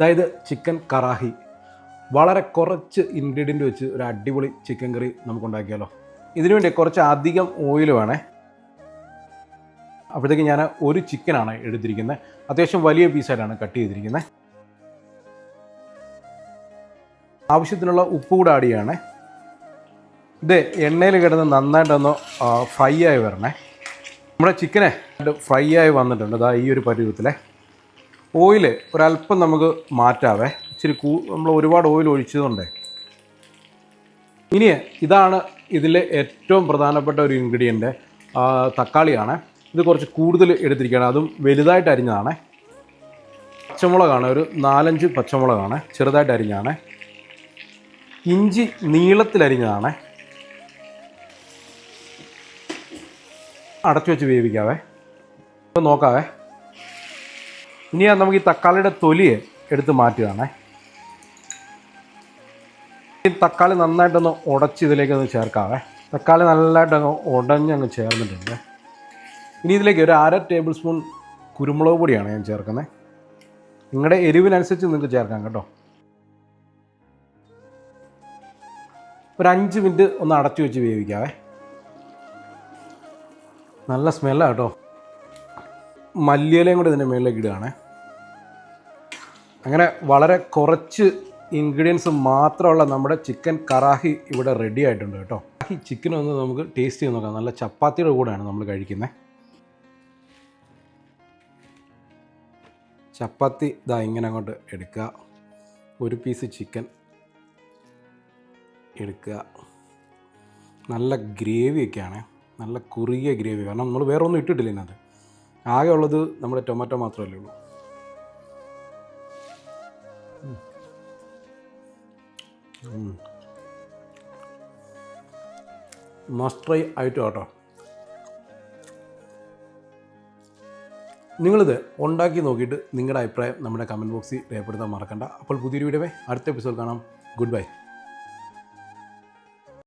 അതായത് ചിക്കൻ കറാഹി. വളരെ കുറച്ച് ഇൻഗ്രീഡിയൻ്റ് വെച്ച് ഒരു അടിപൊളി ചിക്കൻ കറി നമുക്ക് ഉണ്ടാക്കിയാലോ. ഇതിനു വേണ്ടി കുറച്ച് അധികം ഓയിൽ വേണേ. അപ്പോഴത്തേക്ക് ഞാൻ ഒരു ചിക്കനാണ് എടുത്തിരിക്കുന്നത്. അത്യാവശ്യം വലിയ പീസായിട്ടാണ് കട്ട് ചെയ്തിരിക്കുന്നത്. ആവശ്യത്തിനുള്ള ഉപ്പ് കൂടെ ആഡ് ചെയ്യണേ. ഇത് എണ്ണയിൽ കിടന്ന് നന്നായിട്ടൊന്ന് ഫ്രൈ ആയി വരണേ. നമ്മുടെ ചിക്കനെ ഫ്രൈ ആയി വന്നിട്ടുണ്ട്. അതാ ഈ ഒരു പരുവത്തിലെ ഓയിൽ ഒരല്പം നമുക്ക് മാറ്റാവേ. ഇച്ചിരി നമ്മൾ ഒരുപാട് ഓയിൽ ഒഴിച്ചതുകൊണ്ടേ. ഇനി ഇതാണ് ഇതിലെ ഏറ്റവും പ്രധാനപ്പെട്ട ഒരു ഇൻഗ്രീഡിയൻ്റ്, തക്കാളിയാണ്. ഇത് കുറച്ച് കൂടുതൽ എടുത്തിരിക്കുകയാണ്, അതും വലുതായിട്ട് അരിഞ്ഞതാണ്. പച്ചമുളകാണ്, ഒരു 4-5 പച്ചമുളകാണ് ചെറുതായിട്ട് അരിഞ്ഞതാണ്. ഇഞ്ചി നീളത്തിലരിഞ്ഞതാണ്. അടച്ചു വെച്ച് വേവിക്കാവേ. നോക്കാവേ. ഇനി നമുക്ക് ഈ തക്കാളിയുടെ തൊലിയെ എടുത്ത് മാറ്റുകയാണേ. ഈ തക്കാളി നന്നായിട്ടൊന്ന് ഉടച്ച് ഇതിലേക്കൊന്ന് ചേർക്കാവേ. തക്കാളി നല്ലതായിട്ടങ്ങ് ഉടഞ്ഞങ്ങ് ചേർന്നിട്ടുണ്ട്. ഇനി ഇതിലേക്ക് ഒരു 1/2 ടേബിൾ സ്പൂൺ കുരുമുളക് പൊടിയാണ് ഞാൻ ചേർക്കുന്നത്. നിങ്ങളുടെ എരിവിനനുസരിച്ച് നിങ്ങൾക്ക് ചേർക്കാം കേട്ടോ. ഒരു 5 മിനിറ്റ് ഒന്ന് അടച്ചു വെച്ച് വേവിക്കാവേ. നല്ല സ്മെല്ലാണ് കേട്ടോ. മല്ലിയിലയും കൂടി ഇതിൻ്റെ മുകളിലേക്ക് ഇടുകയാണ്. അങ്ങനെ വളരെ കുറച്ച് ഇൻഗ്രീഡിയൻസ് മാത്രമുള്ള നമ്മുടെ ചിക്കൻ കറാഹി ഇവിടെ റെഡി ആയിട്ടുണ്ട് കേട്ടോ. ഈ ചിക്കൻ ഒന്ന് നമുക്ക് ടേസ്റ്റ് ചെയ്ത് നോക്കാം. നല്ല ചപ്പാത്തിയുടെ കൂടെയാണ് നമ്മൾ കഴിക്കുന്നത്. ചപ്പാത്തി ഇതാ ഇങ്ങനെ അങ്ങോട്ട് എടുക്കുക. ഒരു പീസ് ചിക്കൻ എടുക്കുക. നല്ല ഗ്രേവിയൊക്കെയാണ്, നല്ല കുറുകിയ ഗ്രേവി. കാരണം നമ്മൾ വേറെ ഒന്നും ഇട്ടിട്ടില്ല ഇതിനകത്ത്. ആകെ ഉള്ളത് നമ്മുടെ ടൊമാറ്റോ മാത്രമല്ലേ ഉള്ളൂ. മസ്റ്റ് ട്രൈ ആയിട്ട് കേട്ടോ. നിങ്ങളിത് ഉണ്ടാക്കി നോക്കിയിട്ട് നിങ്ങളുടെ അഭിപ്രായം നമ്മുടെ കമൻറ്റ് ബോക്സിൽ രേഖപ്പെടുത്താൻ മറക്കണ്ട. അപ്പോൾ പുതിയൊരു വീഡിയോ അടുത്ത എപ്പിസോഡ് കാണാം. Good bye.